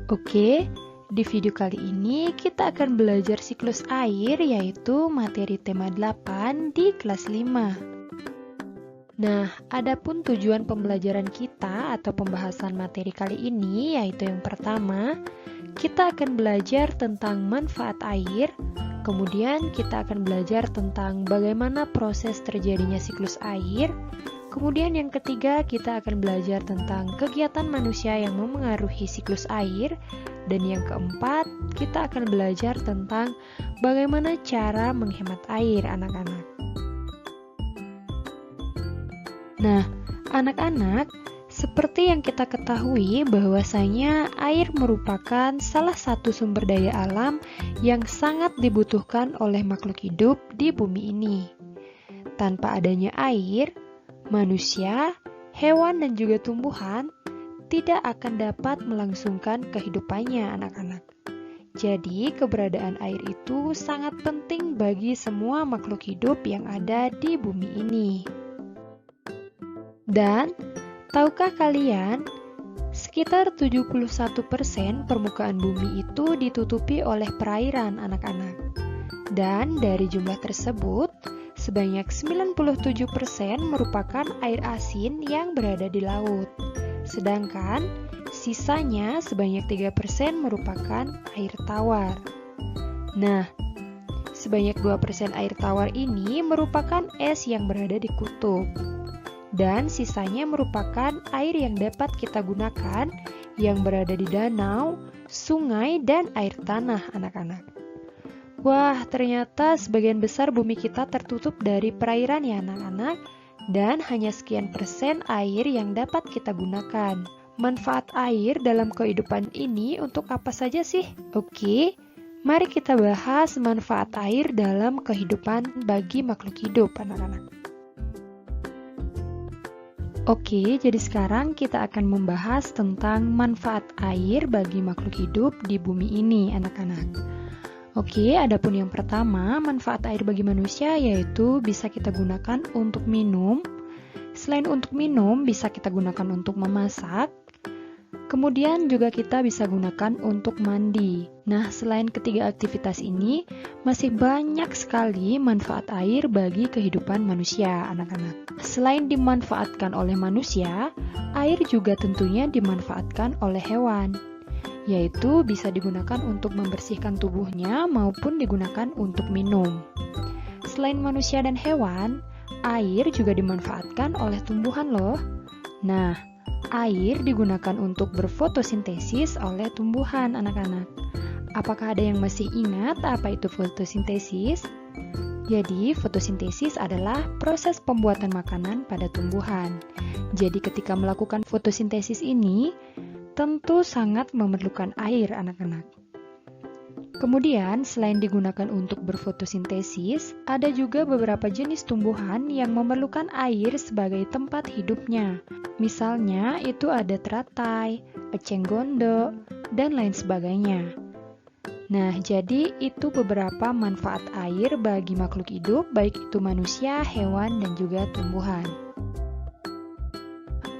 Oke, di video kali ini kita akan belajar siklus air, yaitu materi tema 8 di kelas 5. Nah, adapun tujuan pembelajaran kita atau pembahasan materi kali ini, yaitu yang pertama, kita akan belajar tentang manfaat air, kemudian kita akan belajar tentang bagaimana proses terjadinya siklus air, kemudian yang ketiga kita akan belajar tentang kegiatan manusia yang memengaruhi siklus air, dan yang keempat kita akan belajar tentang bagaimana cara menghemat air anak-anak. Nah, anak-anak, seperti yang kita ketahui bahwasanya air merupakan salah satu sumber daya alam yang sangat dibutuhkan oleh makhluk hidup di bumi ini. Tanpa adanya air, manusia, hewan, dan juga tumbuhan tidak akan dapat melangsungkan kehidupannya, anak-anak. Jadi, keberadaan air itu sangat penting bagi semua makhluk hidup yang ada di bumi ini. Dan, tahukah kalian, sekitar 71% permukaan bumi itu ditutupi oleh perairan, anak-anak. Dan dari jumlah tersebut, sebanyak 97% merupakan air asin yang berada di laut. Sedangkan sisanya sebanyak 3% merupakan air tawar. Nah, sebanyak 2% air tawar ini merupakan es yang berada di kutub. Dan sisanya merupakan air yang dapat kita gunakan yang berada di danau, sungai, dan air tanah, anak-anak. Wah, ternyata sebagian besar bumi kita tertutup dari perairan ya anak-anak, dan hanya sekian persen air yang dapat kita gunakan. Manfaat air dalam kehidupan ini untuk apa saja sih? Oke, mari kita bahas manfaat air dalam kehidupan bagi makhluk hidup, anak-anak. Oke, jadi sekarang kita akan membahas tentang manfaat air bagi makhluk hidup di bumi ini, anak-anak. Oke, adapun yang pertama, manfaat air bagi manusia yaitu bisa kita gunakan untuk minum. Selain untuk minum, bisa kita gunakan untuk memasak. Kemudian juga kita bisa gunakan untuk mandi. Nah, selain ketiga aktivitas ini, masih banyak sekali manfaat air bagi kehidupan manusia, anak-anak. Selain dimanfaatkan oleh manusia, air juga tentunya dimanfaatkan oleh hewan, yaitu bisa digunakan untuk membersihkan tubuhnya maupun digunakan untuk minum. Selain manusia dan hewan, air juga dimanfaatkan oleh tumbuhan loh. Nah, air digunakan untuk berfotosintesis oleh tumbuhan, anak-anak. Apakah ada yang masih ingat apa itu fotosintesis? Jadi, fotosintesis adalah proses pembuatan makanan pada tumbuhan. Jadi, ketika melakukan fotosintesis ini, tentu sangat memerlukan air, anak-anak. Kemudian, selain digunakan untuk berfotosintesis, ada juga beberapa jenis tumbuhan yang memerlukan air sebagai tempat hidupnya. Misalnya, itu ada teratai, eceng gondok, dan lain sebagainya. Nah, jadi itu beberapa manfaat air bagi makhluk hidup, baik itu manusia, hewan, dan juga tumbuhan.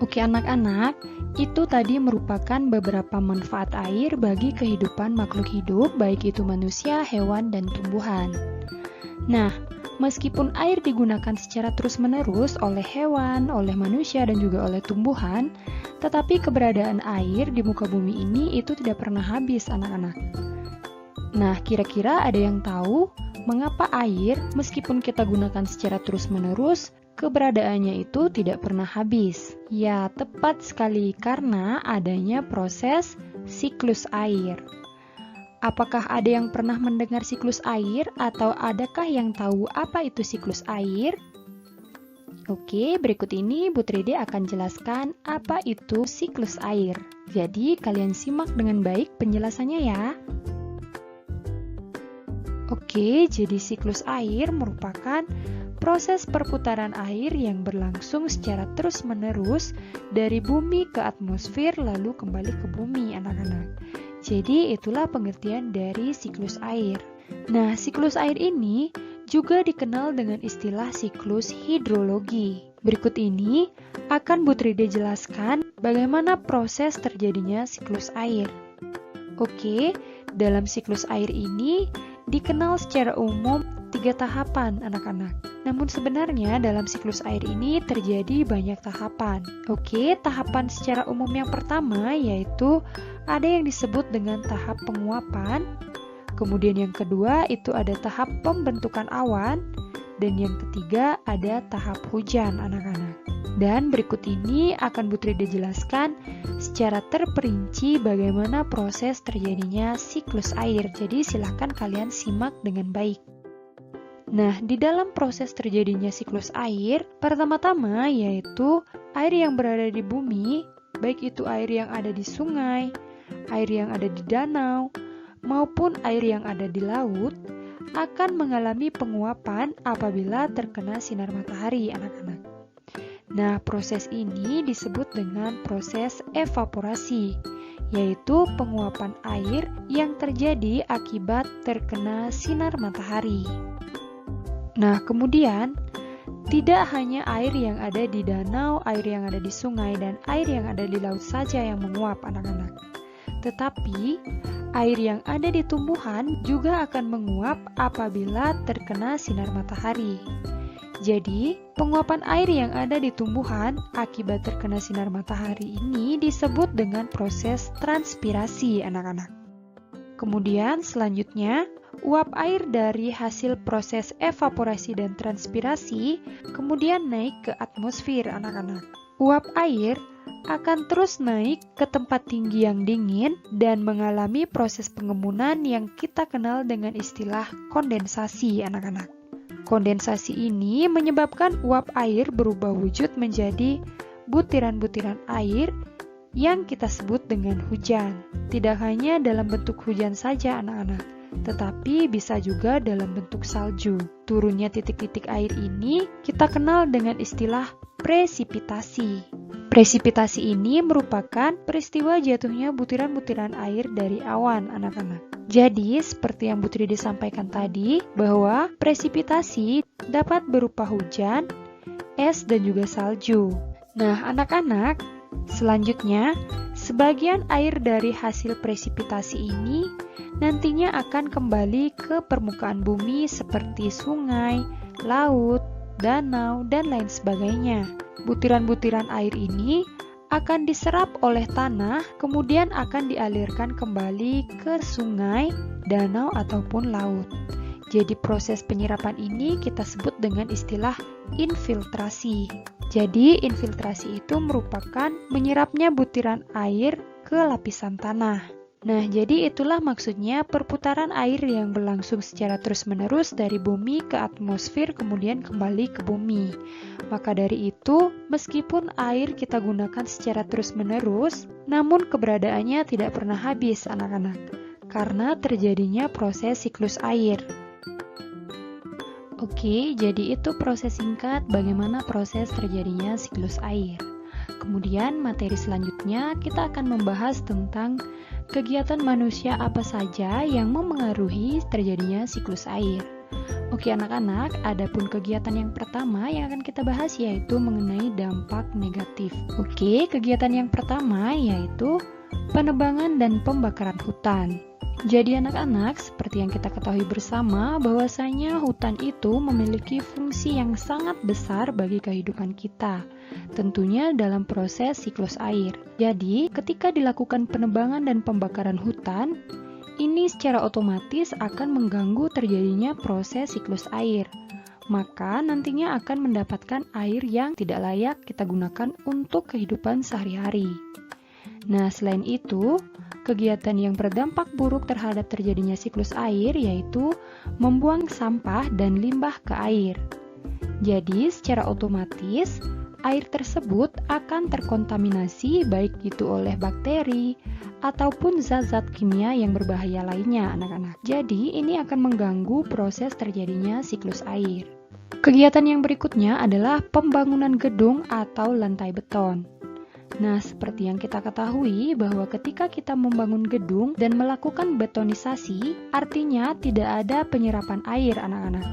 Oke anak-anak, itu tadi merupakan beberapa manfaat air bagi kehidupan makhluk hidup, baik itu manusia, hewan, dan tumbuhan. Nah, meskipun air digunakan secara terus-menerus oleh hewan, oleh manusia, dan juga oleh tumbuhan, tetapi keberadaan air di muka bumi ini itu tidak pernah habis, anak-anak. Nah, kira-kira ada yang tahu mengapa air, meskipun kita gunakan secara terus-menerus, keberadaannya itu tidak pernah habis? Ya, tepat sekali karena adanya proses siklus air. Apakah ada yang pernah mendengar siklus air atau adakah yang tahu apa itu siklus air? Oke, berikut ini Bu Tridi akan jelaskan apa itu siklus air. Jadi, kalian simak dengan baik penjelasannya ya. Oke, jadi siklus air merupakan proses perputaran air yang berlangsung secara terus-menerus dari bumi ke atmosfer lalu kembali ke bumi, anak-anak. Jadi itulah pengertian dari siklus air. Nah, siklus air ini juga dikenal dengan istilah siklus hidrologi. Berikut ini akan Bu Tride jelaskan bagaimana proses terjadinya siklus air. Oke, dalam siklus air ini dikenal secara umum 3 tahapan anak-anak. Namun sebenarnya dalam siklus air ini terjadi banyak tahapan. Oke, tahapan secara umum yang pertama yaitu ada yang disebut dengan tahap penguapan. Kemudian yang kedua itu ada tahap pembentukan awan. Dan yang ketiga ada tahap hujan anak-anak. Dan berikut ini akan Bu Trida jelaskan secara terperinci bagaimana proses terjadinya siklus air. Jadi silakan kalian simak dengan baik. Nah, di dalam proses terjadinya siklus air, pertama-tama yaitu air yang berada di bumi, baik itu air yang ada di sungai, air yang ada di danau, maupun air yang ada di laut, akan mengalami penguapan apabila terkena sinar matahari, anak-anak. Nah, proses ini disebut dengan proses evaporasi, yaitu penguapan air yang terjadi akibat terkena sinar matahari. Nah, kemudian, tidak hanya air yang ada di danau, air yang ada di sungai, dan air yang ada di laut saja yang menguap, anak-anak. Tetapi, air yang ada di tumbuhan juga akan menguap apabila terkena sinar matahari. Jadi, penguapan air yang ada di tumbuhan akibat terkena sinar matahari ini disebut dengan proses transpirasi, anak-anak. Kemudian, selanjutnya, uap air dari hasil proses evaporasi dan transpirasi kemudian naik ke atmosfer, anak-anak. Uap air akan terus naik ke tempat tinggi yang dingin dan mengalami proses pengembunan yang kita kenal dengan istilah kondensasi, anak-anak. Kondensasi ini menyebabkan uap air berubah wujud menjadi butiran-butiran air yang kita sebut dengan hujan. Tidak hanya dalam bentuk hujan saja, anak-anak, tetapi bisa juga dalam bentuk salju. Turunnya titik-titik air ini kita kenal dengan istilah presipitasi. Presipitasi ini merupakan peristiwa jatuhnya butiran-butiran air dari awan, anak-anak. Jadi, seperti yang Bu Trida sampaikan tadi, bahwa presipitasi dapat berupa hujan, es, dan juga salju. Nah, anak-anak, selanjutnya, sebagian air dari hasil presipitasi ini nantinya akan kembali ke permukaan bumi seperti sungai, laut, danau, dan lain sebagainya. Butiran-butiran air ini akan diserap oleh tanah, kemudian akan dialirkan kembali ke sungai, danau, ataupun laut. Jadi proses penyerapan ini kita sebut dengan istilah infiltrasi. Jadi infiltrasi itu merupakan menyerapnya butiran air ke lapisan tanah. Nah, jadi itulah maksudnya perputaran air yang berlangsung secara terus-menerus dari bumi ke atmosfer kemudian kembali ke bumi. Maka dari itu, meskipun air kita gunakan secara terus-menerus, namun keberadaannya tidak pernah habis, anak-anak, karena terjadinya proses siklus air. Oke, jadi itu proses singkat bagaimana proses terjadinya siklus air. Kemudian materi selanjutnya kita akan membahas tentang kegiatan manusia apa saja yang memengaruhi terjadinya siklus air. Oke anak-anak, adapun kegiatan yang pertama yang akan kita bahas yaitu mengenai dampak negatif. Oke, kegiatan yang pertama yaitu penebangan dan pembakaran hutan. Jadi anak-anak, seperti yang kita ketahui bersama bahwasanya hutan itu memiliki fungsi yang sangat besar bagi kehidupan kita, tentunya dalam proses siklus air. Jadi, ketika dilakukan penebangan dan pembakaran hutan, ini secara otomatis akan mengganggu terjadinya proses siklus air. Maka nantinya akan mendapatkan air yang tidak layak kita gunakan untuk kehidupan sehari-hari. Nah, selain itu, kegiatan yang berdampak buruk terhadap terjadinya siklus air yaitu membuang sampah dan limbah ke air. Jadi, secara otomatis, air tersebut akan terkontaminasi baik itu oleh bakteri ataupun zat-zat kimia yang berbahaya lainnya, anak-anak. Jadi, ini akan mengganggu proses terjadinya siklus air. Kegiatan yang berikutnya adalah pembangunan gedung atau lantai beton. Nah, seperti yang kita ketahui bahwa ketika kita membangun gedung dan melakukan betonisasi, artinya tidak ada penyerapan air, anak-anak.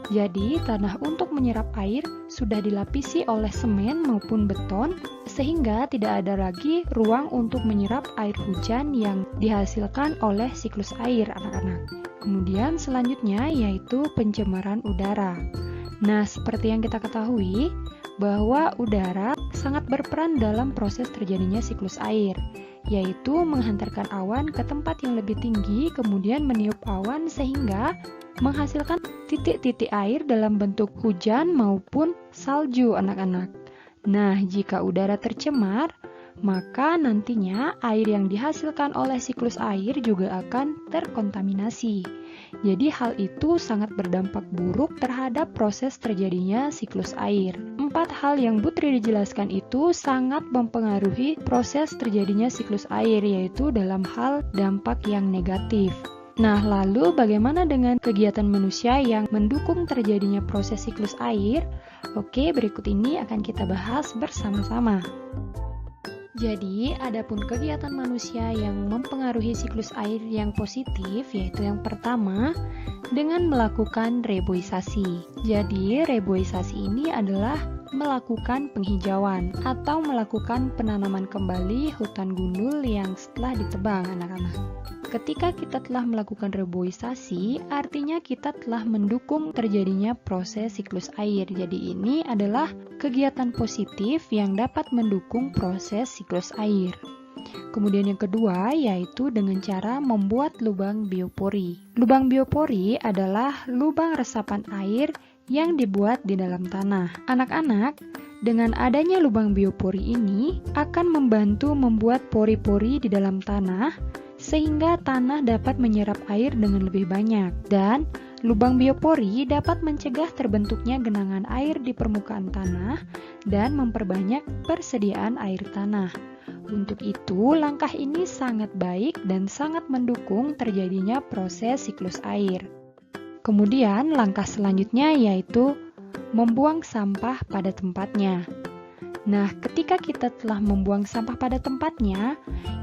Jadi, tanah untuk menyerap air sudah dilapisi oleh semen maupun beton, sehingga tidak ada lagi ruang untuk menyerap air hujan yang dihasilkan oleh siklus air, anak-anak. Kemudian selanjutnya yaitu pencemaran udara. Nah, seperti yang kita ketahui, bahwa udara sangat berperan dalam proses terjadinya siklus air, yaitu menghantarkan awan ke tempat yang lebih tinggi, kemudian meniup awan sehingga menghasilkan titik-titik air dalam bentuk hujan maupun salju, anak-anak. Nah, jika udara tercemar, maka nantinya air yang dihasilkan oleh siklus air juga akan terkontaminasi. Jadi hal itu sangat berdampak buruk terhadap proses terjadinya siklus air. 4 hal yang Putri dijelaskan itu sangat mempengaruhi proses terjadinya siklus air, yaitu dalam hal dampak yang negatif. Nah, lalu bagaimana dengan kegiatan manusia yang mendukung terjadinya proses siklus air? Oke, berikut ini akan kita bahas bersama-sama. Jadi, adapun kegiatan manusia yang mempengaruhi siklus air yang positif, yaitu yang pertama, dengan melakukan reboisasi. Jadi, reboisasi ini adalah melakukan penghijauan atau melakukan penanaman kembali hutan gundul yang setelah ditebang, anak-anak. Ketika kita telah melakukan reboisasi, artinya kita telah mendukung terjadinya proses siklus air. Jadi ini adalah kegiatan positif yang dapat mendukung proses siklus air. Kemudian yang kedua yaitu dengan cara membuat lubang biopori. Lubang biopori adalah lubang resapan air yang dibuat di dalam tanah. Anak-anak, dengan adanya lubang biopori ini akan membantu membuat pori-pori di dalam tanah sehingga tanah dapat menyerap air dengan lebih banyak, dan lubang biopori dapat mencegah terbentuknya genangan air di permukaan tanah dan memperbanyak persediaan air tanah. Untuk itu, langkah ini sangat baik dan sangat mendukung terjadinya proses siklus air. Kemudian, langkah selanjutnya yaitu membuang sampah pada tempatnya. Nah, ketika kita telah membuang sampah pada tempatnya,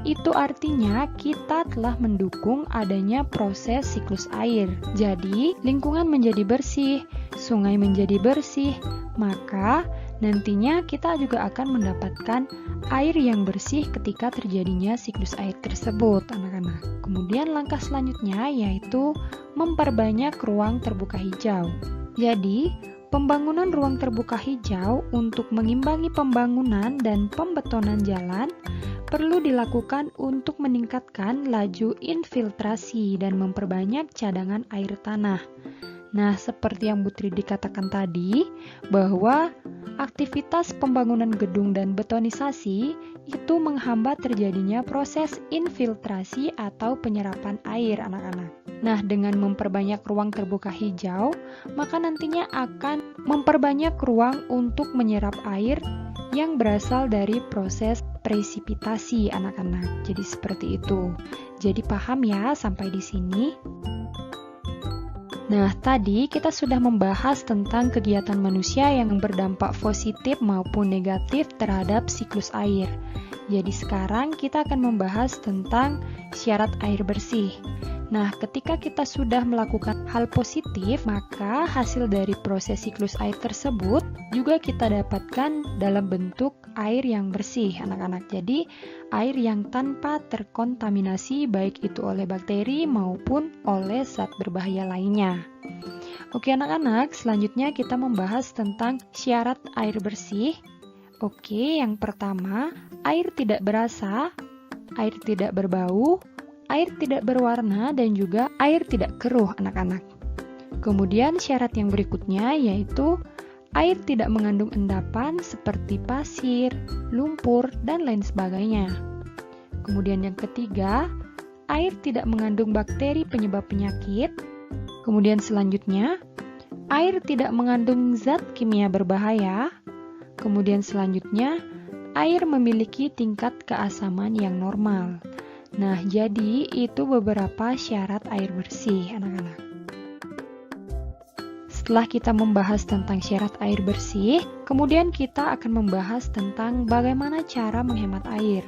itu artinya kita telah mendukung adanya proses siklus air. Jadi, lingkungan menjadi bersih, sungai menjadi bersih, maka nantinya kita juga akan mendapatkan air yang bersih ketika terjadinya siklus air tersebut, anak-anak. Kemudian langkah selanjutnya yaitu memperbanyak ruang terbuka hijau. Jadi, pembangunan ruang terbuka hijau untuk mengimbangi pembangunan dan pembetonan jalan perlu dilakukan untuk meningkatkan laju infiltrasi dan memperbanyak cadangan air tanah. Nah, seperti yang Putri dikatakan tadi, bahwa aktivitas pembangunan gedung dan betonisasi itu menghambat terjadinya proses infiltrasi atau penyerapan air, anak-anak. Nah, dengan memperbanyak ruang terbuka hijau, maka nantinya akan memperbanyak ruang untuk menyerap air yang berasal dari proses presipitasi, anak-anak. Jadi seperti itu. Jadi paham ya sampai di sini? Nah, tadi kita sudah membahas tentang kegiatan manusia yang berdampak positif maupun negatif terhadap siklus air. Jadi sekarang kita akan membahas tentang syarat air bersih. Nah, ketika kita sudah melakukan hal positif, maka hasil dari proses siklus air tersebut juga kita dapatkan dalam bentuk air yang bersih, anak-anak. Jadi, air yang tanpa terkontaminasi baik itu oleh bakteri maupun oleh zat berbahaya lainnya. Oke, anak-anak, selanjutnya kita membahas tentang syarat air bersih. Oke, yang pertama, air tidak berasa, air tidak berbau, air tidak berwarna, dan juga air tidak keruh, anak-anak. Kemudian syarat yang berikutnya yaitu air tidak mengandung endapan seperti pasir, lumpur, dan lain sebagainya. Kemudian yang ketiga, air tidak mengandung bakteri penyebab penyakit. Kemudian selanjutnya, air tidak mengandung zat kimia berbahaya. Kemudian selanjutnya, air memiliki tingkat keasaman yang normal. Nah, jadi itu beberapa syarat air bersih, anak-anak. Setelah kita membahas tentang syarat air bersih, kemudian kita akan membahas tentang bagaimana cara menghemat air.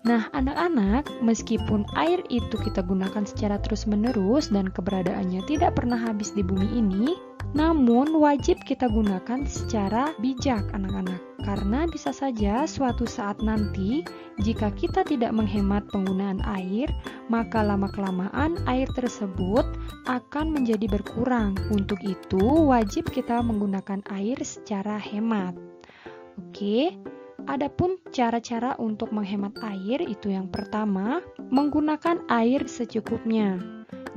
Nah, anak-anak, meskipun air itu kita gunakan secara terus-menerus dan keberadaannya tidak pernah habis di bumi ini, Namun, wajib kita gunakan secara bijak, anak-anak. Karena bisa saja suatu saat nanti, jika kita tidak menghemat penggunaan air, maka lama-kelamaan air tersebut akan menjadi berkurang. Untuk itu, wajib kita menggunakan air secara hemat. Oke, adapun cara-cara untuk menghemat air itu yang pertama, menggunakan air secukupnya.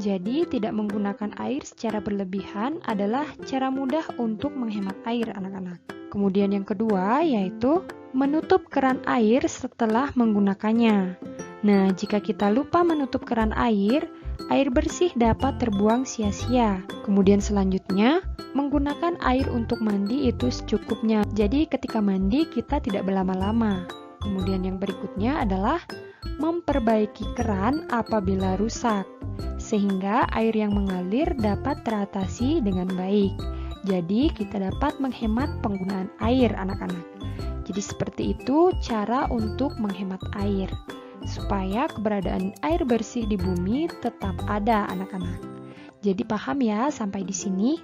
Jadi, tidak menggunakan air secara berlebihan adalah cara mudah untuk menghemat air, anak-anak. Kemudian yang kedua yaitu menutup keran air setelah menggunakannya. Nah, jika kita lupa menutup keran air bersih dapat terbuang sia-sia. Kemudian selanjutnya, menggunakan air untuk mandi itu secukupnya. Jadi ketika mandi kita tidak berlama-lama. Kemudian yang berikutnya adalah memperbaiki keran apabila rusak, sehingga air yang mengalir dapat teratasi dengan baik. Jadi kita dapat menghemat penggunaan air, anak-anak. Jadi seperti itu cara untuk menghemat air, supaya keberadaan air bersih di bumi tetap ada, anak-anak. Jadi paham ya sampai di sini?